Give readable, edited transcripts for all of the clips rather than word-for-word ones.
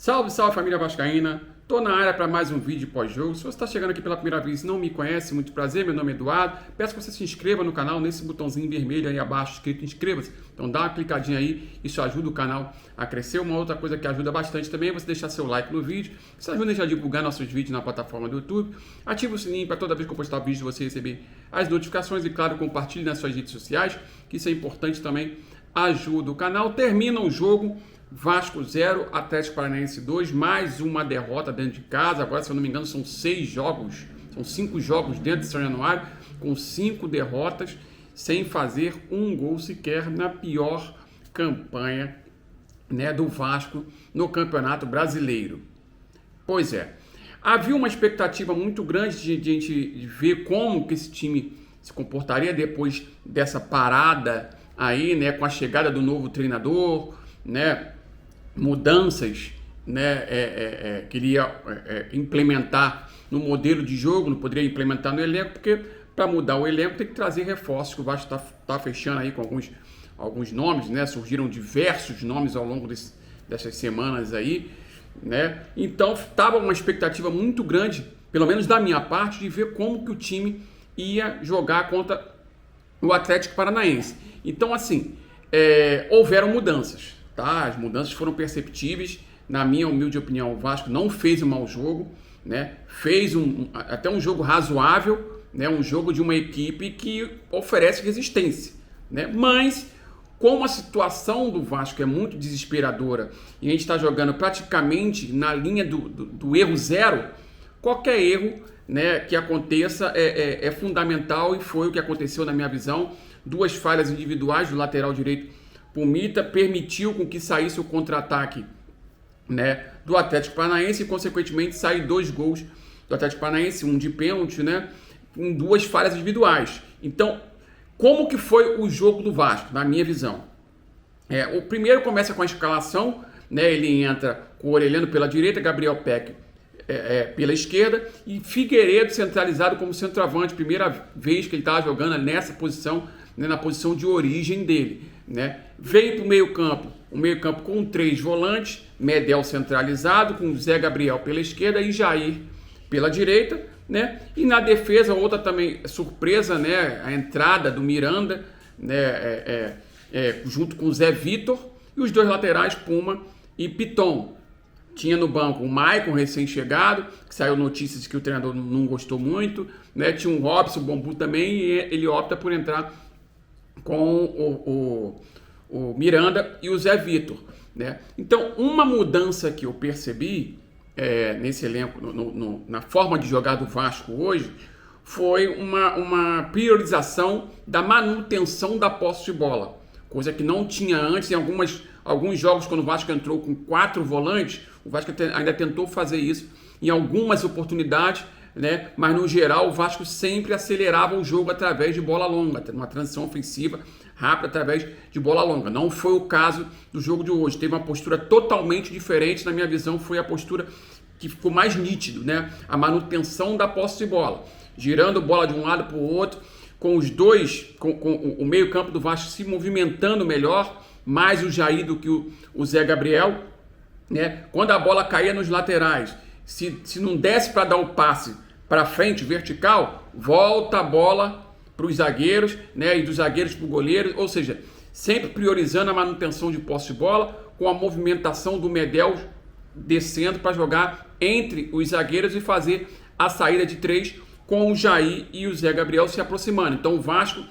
Salve, salve família vascaína! Tô na área para mais um vídeo pós-jogo. Se você está chegando aqui pela primeira vez e não me conhece, muito prazer, meu nome é Eduardo. Peço que você se inscreva no canal nesse botãozinho vermelho aí abaixo escrito inscreva-se. Então dá uma clicadinha aí, isso ajuda o canal a crescer. Uma outra coisa que ajuda bastante também é você deixar seu like no vídeo. Isso ajuda a gente a divulgar nossos vídeos na plataforma do YouTube. Ative o sininho para toda vez que eu postar vídeo você receber as notificações e claro, compartilhe nas suas redes sociais, que isso é importante também, ajuda o canal. Termina o jogo. Vasco 0, Atlético Paranaense 2, mais uma derrota dentro de casa. Agora, se eu não me engano, são 6 jogos, são 5 jogos dentro de São Januário, com 5 derrotas, sem fazer um gol sequer, na pior campanha, né, do Vasco no Campeonato Brasileiro. Pois é, havia uma expectativa muito grande de a gente ver como que esse time se comportaria depois dessa parada aí, né, com a chegada do novo treinador, né, mudanças, né, queria implementar no modelo de jogo, não poderia implementar no elenco, porque para mudar o elenco tem que trazer reforços, que o Vasco está fechando aí com alguns nomes, né, surgiram diversos nomes ao longo dessas semanas aí, né, então estava uma expectativa muito grande, pelo menos da minha parte, de ver como que o time ia jogar contra o Atlético Paranaense. Então assim, houveram mudanças. Tá? As mudanças foram perceptíveis, na minha humilde opinião. O Vasco não fez um mau jogo, né? Fez até um jogo razoável, né? Um jogo de uma equipe que oferece resistência, né? Mas como a situação do Vasco é muito desesperadora e a gente está jogando praticamente na linha do erro zero, qualquer erro, né, que aconteça é fundamental, e foi o que aconteceu na minha visão. 2 falhas individuais do lateral direito Pumita permitiu com que saísse o contra-ataque, né, do Atlético Paranaense e, consequentemente, saíram 2 gols do Atlético Paranaense, um de pênalti, né, com 2 falhas individuais. Então, como que foi o jogo do Vasco, na minha visão? O primeiro começa com a escalação, né, ele entra com o Orelhano pela direita, Gabriel Peck pela esquerda e Figueiredo centralizado como centroavante, primeira vez que ele estava jogando nessa posição, né, na posição de origem dele, né? Veio para o meio-campo com 3 volantes, Medel centralizado, com Zé Gabriel pela esquerda e Jair pela direita, né? E na defesa, outra também surpresa, né? A entrada do Miranda, né? Junto com o Zé Vitor, e os 2 laterais, Puma e Piton. Tinha no banco o Maicon, recém-chegado, que saiu notícias que o treinador não gostou muito, né? Tinha o Robson, o Bambu também, e ele opta por entrar com o Miranda e o Zé Vitor, né? Então, uma mudança que eu percebi nesse elenco, na forma de jogar do Vasco hoje, foi uma priorização da manutenção da posse de bola, coisa que não tinha antes. Em alguns jogos, quando o Vasco entrou com 4 volantes, o Vasco ainda tentou fazer isso em algumas oportunidades, né? Mas no geral o Vasco sempre acelerava o jogo através de bola longa, uma transição ofensiva rápida através de bola longa. Não foi o caso do jogo de hoje. Teve uma postura totalmente diferente. Na minha visão, foi a postura que ficou mais nítido, né? A manutenção da posse de bola, girando bola de um lado para o outro, com os dois, com o meio campo do Vasco se movimentando melhor, mais o Jair do que o Zé Gabriel, né? Quando a bola caía nos laterais, se não desse para dar o passe para frente, vertical, volta a bola para os zagueiros, né? E dos zagueiros para o goleiro, ou seja, sempre priorizando a manutenção de posse de bola, com a movimentação do Medel descendo para jogar entre os zagueiros e fazer a saída de 3 com o Jair e o Zé Gabriel se aproximando. Então o Vasco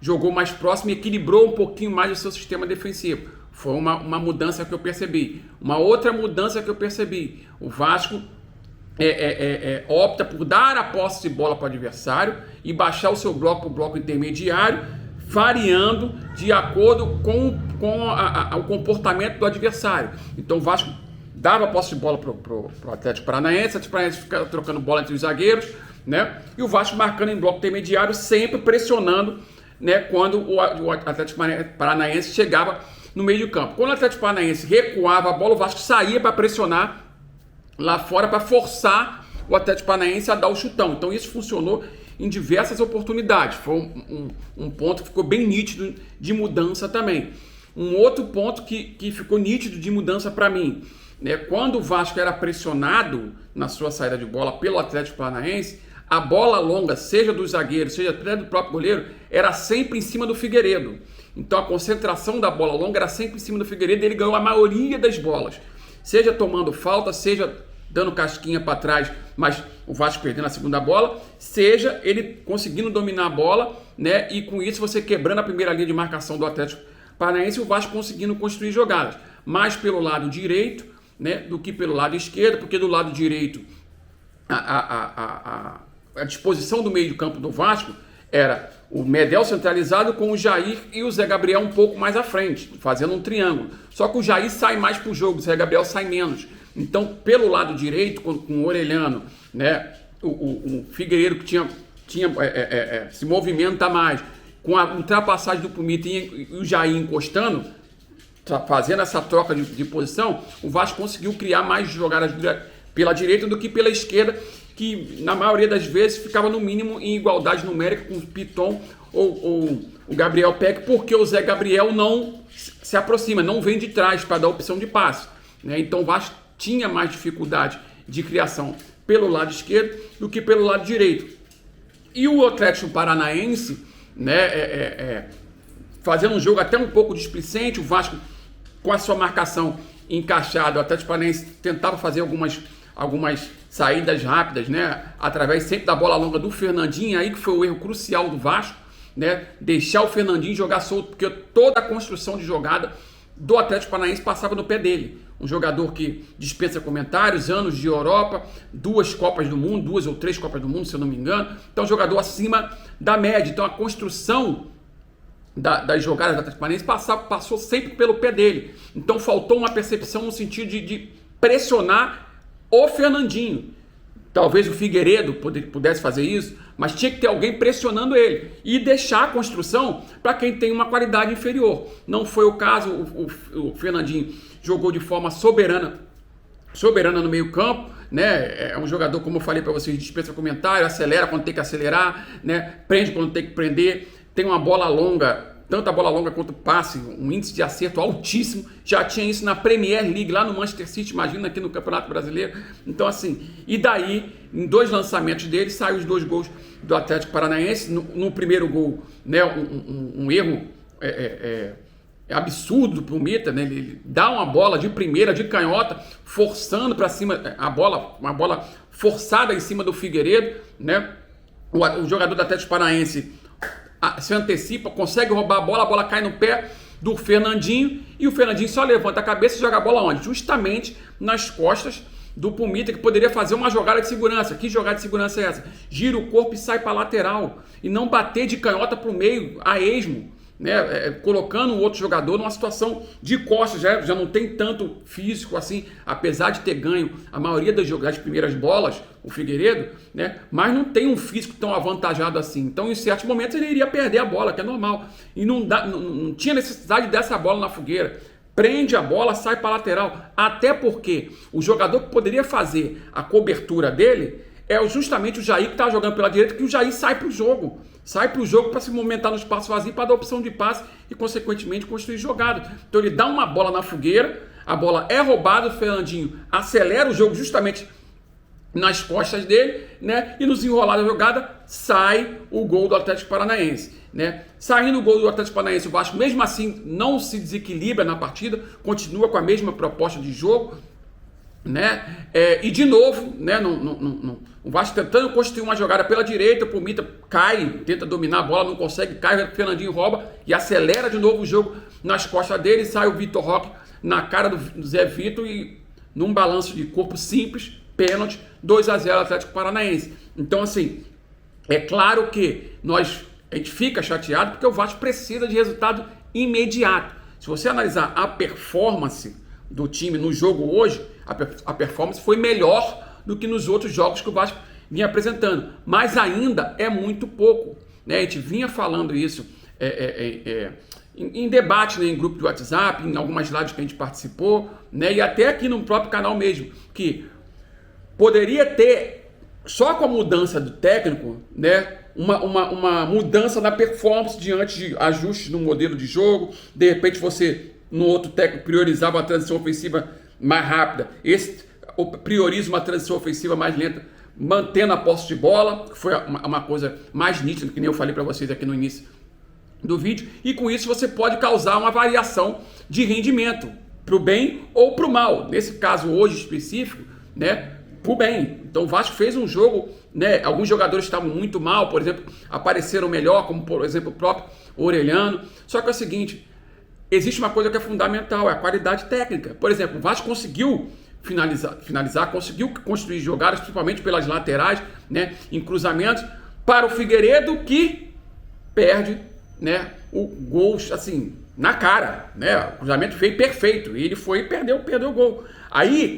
jogou mais próximo e equilibrou um pouquinho mais o seu sistema defensivo. Foi uma mudança que eu percebi. Uma outra mudança que eu percebi: o Vasco opta por dar a posse de bola para o adversário e baixar o seu bloco para o bloco intermediário, variando de acordo com o comportamento do adversário. Então o Vasco dava a posse de bola para o Atlético Paranaense, o Atlético Paranaense ficava trocando bola entre os zagueiros, né? E o Vasco marcando em bloco intermediário, sempre pressionando, né, quando o Atlético Paranaense chegava no meio de campo. Quando o Atlético Paranaense recuava a bola, o Vasco saía para pressionar lá fora, para forçar o Atlético Paranaense a dar o chutão. Então isso funcionou em diversas oportunidades. Foi um ponto que ficou bem nítido de mudança também. um outro ponto que ficou nítido de mudança para mim, né? Quando o Vasco era pressionado na sua saída de bola pelo Atlético Paranaense, a bola longa, seja do zagueiro, seja até do próprio goleiro, era sempre em cima do Figueiredo. Então a concentração da bola longa era sempre em cima do Figueiredo e ele ganhou a maioria das bolas. Seja tomando falta, seja dando casquinha para trás, mas o Vasco perdendo a segunda bola, seja ele conseguindo dominar a bola, né? E com isso você quebrando a primeira linha de marcação do Atlético Paranaense e o Vasco conseguindo construir jogadas. Mais pelo lado direito, né, do que pelo lado esquerdo, porque do lado direito a disposição do meio de campo do Vasco era o Medel centralizado com o Jair e o Zé Gabriel um pouco mais à frente, fazendo um triângulo. Só que o Jair sai mais para o jogo, o Zé Gabriel sai menos. Então, pelo lado direito, com o Orelhano, né, o Figueiredo que tinha se movimenta mais, com a ultrapassagem do Pumita e o Jair encostando, fazendo essa troca de posição, o Vasco conseguiu criar mais jogadas pela direita do que pela esquerda, que na maioria das vezes ficava no mínimo em igualdade numérica com o Piton ou o Gabriel Peck, porque o Zé Gabriel não se aproxima, não vem de trás para dar opção de passe, né? Então o Vasco tinha mais dificuldade de criação pelo lado esquerdo do que pelo lado direito. E o Atlético Paranaense, né, fazendo um jogo até um pouco displicente, o Vasco com a sua marcação encaixada, o Atlético Paranaense tentava fazer algumas saídas rápidas, né, através sempre da bola longa do Fernandinho, aí que foi o erro crucial do Vasco, né, deixar o Fernandinho jogar solto, porque toda a construção de jogada do Atlético Paranaense passava no pé dele. Um jogador que dispensa comentários, anos de Europa, 2 Copas do Mundo, 2 ou 3 Copas do Mundo, se eu não me engano. Então, um jogador acima da média. Então, a construção das jogadas do Atlético Paranaense passou sempre pelo pé dele. Então, faltou uma percepção no sentido de pressionar o Fernandinho. Talvez o Figueiredo pudesse fazer isso, mas tinha que ter alguém pressionando ele e deixar a construção para quem tem uma qualidade inferior. Não foi o caso, o Fernandinho jogou de forma soberana no meio campo, né? É um jogador, como eu falei para vocês, dispensa comentário, acelera quando tem que acelerar, né? Prende quando tem que prender, tem uma bola longa, tanto a bola longa quanto o passe, um índice de acerto altíssimo. Já tinha isso na Premier League, lá no Manchester City, imagina aqui no Campeonato Brasileiro. Então assim, e daí, em 2 lançamentos dele, saem os 2 gols do Atlético Paranaense. No primeiro gol, né, um erro absurdo pro Mita, né? Ele dá uma bola de primeira, de canhota, forçando para cima, uma bola forçada em cima do Figueiredo, né? O jogador do Atlético Paranaense se antecipa, consegue roubar a bola cai no pé do Fernandinho e o Fernandinho só levanta a cabeça e joga a bola onde? Justamente nas costas do Pumita, que poderia fazer uma jogada de segurança. Que jogada de segurança é essa? Gira o corpo e sai para a lateral e não bater de canhota para o meio a esmo, né? Colocando o outro jogador numa situação de costas, já não tem tanto físico assim, apesar de ter ganho a maioria das primeiras bolas, o Figueiredo, né? Mas não tem um físico tão avantajado assim. Então, em certos momentos, ele iria perder a bola, que é normal. E não tinha necessidade dessa bola na fogueira. Prende a bola, sai para a lateral. Até porque o jogador que poderia fazer a cobertura dele é justamente o Jair, que está jogando pela direita, que o Jair sai para o jogo. Sai para o jogo para se movimentar no espaço vazio, para dar opção de passe e, consequentemente, construir jogada. Então, ele dá uma bola na fogueira, a bola é roubada, o Fernandinho acelera o jogo justamente nas costas dele, né? E nos enrolados da jogada, sai o gol do Atlético Paranaense, né? Saindo o gol do Atlético Paranaense, o Vasco, mesmo assim, não se desequilibra na partida, continua com a mesma proposta de jogo, né? E de novo, né, o Vasco tentando construir uma jogada pela direita, o Pumita cai, tenta dominar a bola, não consegue, cai, o Fernandinho rouba e acelera de novo o jogo nas costas dele, sai o Vitor Roque na cara do Zé Vitor e num balanço de corpo simples, pênalti, 2-0 Atlético Paranaense. Então assim, é claro que a gente fica chateado porque o Vasco precisa de resultado imediato. Se você analisar a performance do time no jogo hoje, a performance foi melhor do que nos outros jogos que o Vasco vinha apresentando, mas ainda é muito pouco, né? A gente vinha falando isso em debate, né, em grupo de WhatsApp, em algumas lives que a gente participou, né, e até aqui no próprio canal mesmo, que poderia ter, só com a mudança do técnico, né, uma mudança na performance diante de ajustes no modelo de jogo. De repente você, no outro técnico, priorizava a transição ofensiva mais rápida. Esse prioriza uma transição ofensiva mais lenta, mantendo a posse de bola, que foi uma coisa mais nítida, que nem eu falei para vocês aqui no início do vídeo. E com isso você pode causar uma variação de rendimento, para o bem ou para o mal. Nesse caso hoje específico, né, para o bem. Então o Vasco fez um jogo, né, alguns jogadores estavam muito mal, por exemplo, apareceram melhor, como por exemplo o próprio Orelhano. Só que é o seguinte, existe uma coisa que é fundamental, é a qualidade técnica. Por exemplo, o Vasco conseguiu finalizar, conseguiu construir jogadas, principalmente pelas laterais, né, em cruzamentos, para o Figueiredo, que perde, né, o gol assim, na cara, né, o cruzamento feio perfeito, e ele foi e perdeu o gol. Aí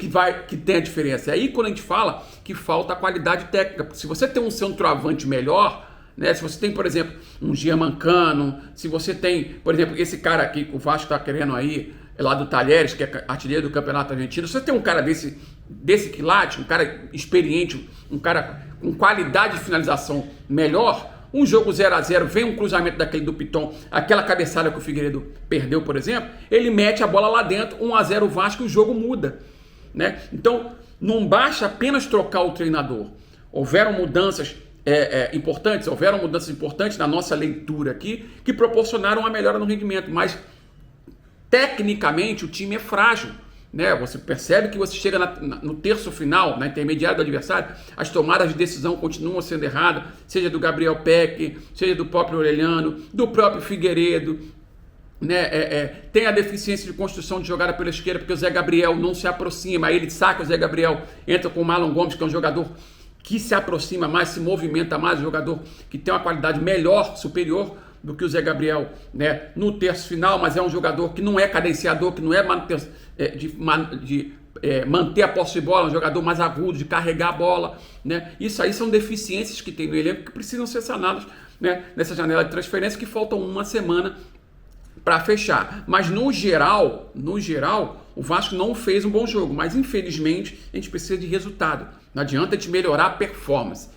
que tem a diferença, aí quando a gente fala que falta a qualidade técnica, porque se você tem um centroavante melhor, né, se você tem, por exemplo, um Gianmancano, se você tem, por exemplo, esse cara aqui que o Vasco está querendo aí, lá do Talheres, que é artilheiro do Campeonato Argentino, se você tem um cara desse quilate, um cara experiente, um cara com qualidade de finalização melhor, um jogo 0-0, vem um cruzamento daquele do Piton, aquela cabeçada que o Figueiredo perdeu, por exemplo, ele mete a bola lá dentro, 1-0 o Vasco e o jogo muda, né? Então, não basta apenas trocar o treinador. Houveram mudanças importantes na nossa leitura aqui, que proporcionaram uma melhora no rendimento, mas tecnicamente o time é frágil, né? Você percebe que você chega no terço final, na intermediária do adversário, as tomadas de decisão continuam sendo erradas, seja do Gabriel Peck, seja do próprio Orelhano, do próprio Figueiredo, né? Tem a deficiência de construção de jogada pela esquerda, porque o Zé Gabriel não se aproxima, aí ele saca o Zé Gabriel, entra com o Marlon Gomes, que é um jogador que se aproxima mais, se movimenta mais, um jogador que tem uma qualidade melhor, superior do que o Zé Gabriel, né, no terço final, mas é um jogador que não é cadenciador, que não é manter a posse de bola, um jogador mais agudo, de carregar a bola, né? Isso aí são deficiências que tem no elenco que precisam ser sanadas, né, nessa janela de transferência, que faltam uma semana para fechar. Mas no geral, o Vasco não fez um bom jogo, mas infelizmente a gente precisa de resultado. Não adianta a gente melhorar a performance.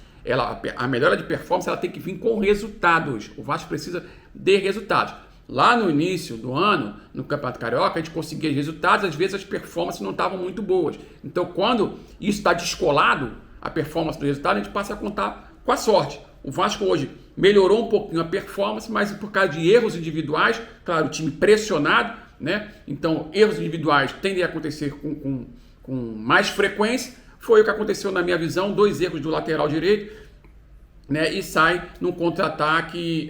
A melhora de performance ela tem que vir com resultados. O Vasco precisa de resultados. Lá no início do ano, no Campeonato Carioca, a gente conseguia resultados, às vezes as performances não estavam muito boas. Então, quando isso está descolado, a performance do resultado, a gente passa a contar com a sorte. O Vasco hoje melhorou um pouquinho a performance, mas por causa de erros individuais, claro, o time pressionado, né? Então, erros individuais tendem a acontecer com mais frequência. Foi o que aconteceu na minha visão, 2 erros do lateral direito, né, e sai num contra-ataque,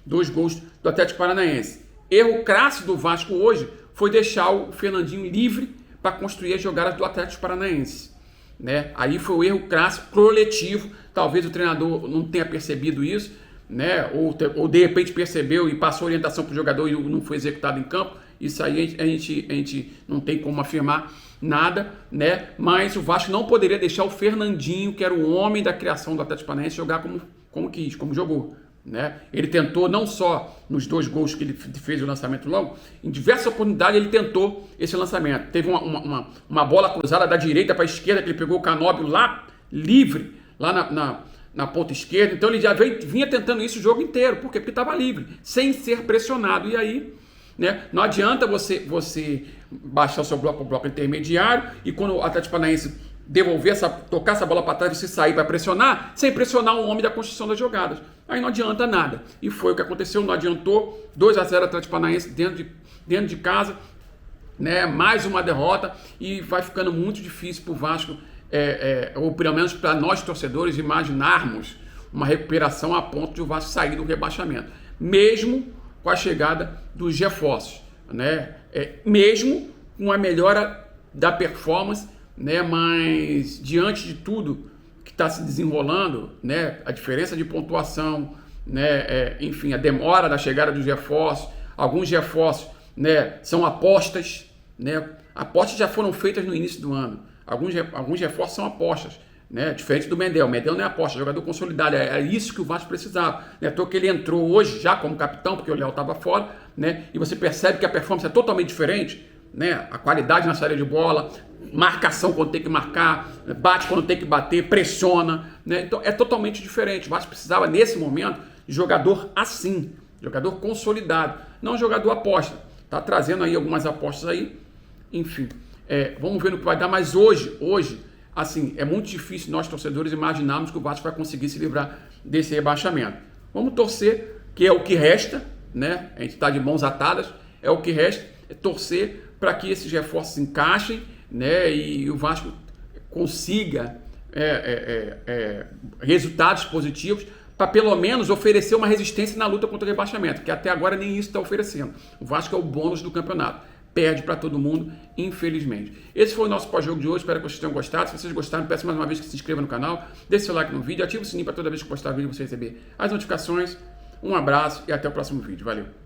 2 gols do Atlético Paranaense. Erro crasso do Vasco hoje foi deixar o Fernandinho livre para construir as jogadas do Atlético Paranaense, né? Aí foi o erro crasso, coletivo, talvez o treinador não tenha percebido isso, né, ou de repente percebeu e passou orientação para o jogador e não foi executado em campo. Isso aí a gente não tem como afirmar nada, né? Mas o Vasco não poderia deixar o Fernandinho, que era o homem da criação do Atlético Paranaense, jogar como quis, como jogou, né? Ele tentou, não só nos 2 gols que ele fez o lançamento longo, em diversas oportunidades ele tentou esse lançamento. Teve uma bola cruzada da direita para a esquerda, que ele pegou o Canóbio lá, livre, lá na ponta esquerda. Então ele já vinha tentando isso o jogo inteiro. Por quê? Porque estava livre, sem ser pressionado. E aí, né, não adianta você baixar o seu bloco para o bloco intermediário e quando o Atlético Paranaense tocar essa bola para trás, você sair para pressionar, sem pressionar o homem da construção das jogadas. Aí não adianta nada. E foi o que aconteceu, não adiantou. 2-0 Atlético Paranaense dentro de casa, né, mais uma derrota, e vai ficando muito difícil para o Vasco, ou pelo menos para nós torcedores, imaginarmos uma recuperação a ponto de o Vasco sair do rebaixamento. Mesmo com a chegada dos reforços, né? Mesmo com a melhora da performance, né? Mas diante de tudo que está se desenrolando, né? A diferença de pontuação, né? Enfim, a demora da chegada dos reforços, alguns reforços, né, são apostas, né? Apostas já foram feitas no início do ano. Alguns reforços são apostas, né? Diferente do Mendel. O Mendel não é aposta, é jogador consolidado. É isso que o Vasco precisava, né? Então que ele entrou hoje já como capitão, porque o Léo estava fora, né? E você percebe que a performance é totalmente diferente, né? A qualidade na saída de bola, marcação quando tem que marcar, bate quando tem que bater, pressiona, né? Então é totalmente diferente. O Vasco precisava, nesse momento, de jogador assim, jogador consolidado, não jogador aposta. Tá trazendo aí algumas apostas aí, enfim. Vamos ver no que vai dar, mas hoje, assim, é muito difícil nós torcedores imaginarmos que o Vasco vai conseguir se livrar desse rebaixamento. Vamos torcer, que é o que resta, né? A gente está de mãos atadas, é o que resta, é torcer para que esses reforços encaixem, né? E o Vasco consiga resultados positivos para pelo menos oferecer uma resistência na luta contra o rebaixamento, que até agora nem isso está oferecendo. O Vasco é o bônus do campeonato. Perde para todo mundo, infelizmente. Esse foi o nosso pós-jogo de hoje, espero que vocês tenham gostado. Se vocês gostaram, peço mais uma vez que se inscreva no canal, deixe seu like no vídeo, ative o sininho para toda vez que postar vídeo você receber as notificações. Um abraço e até o próximo vídeo. Valeu!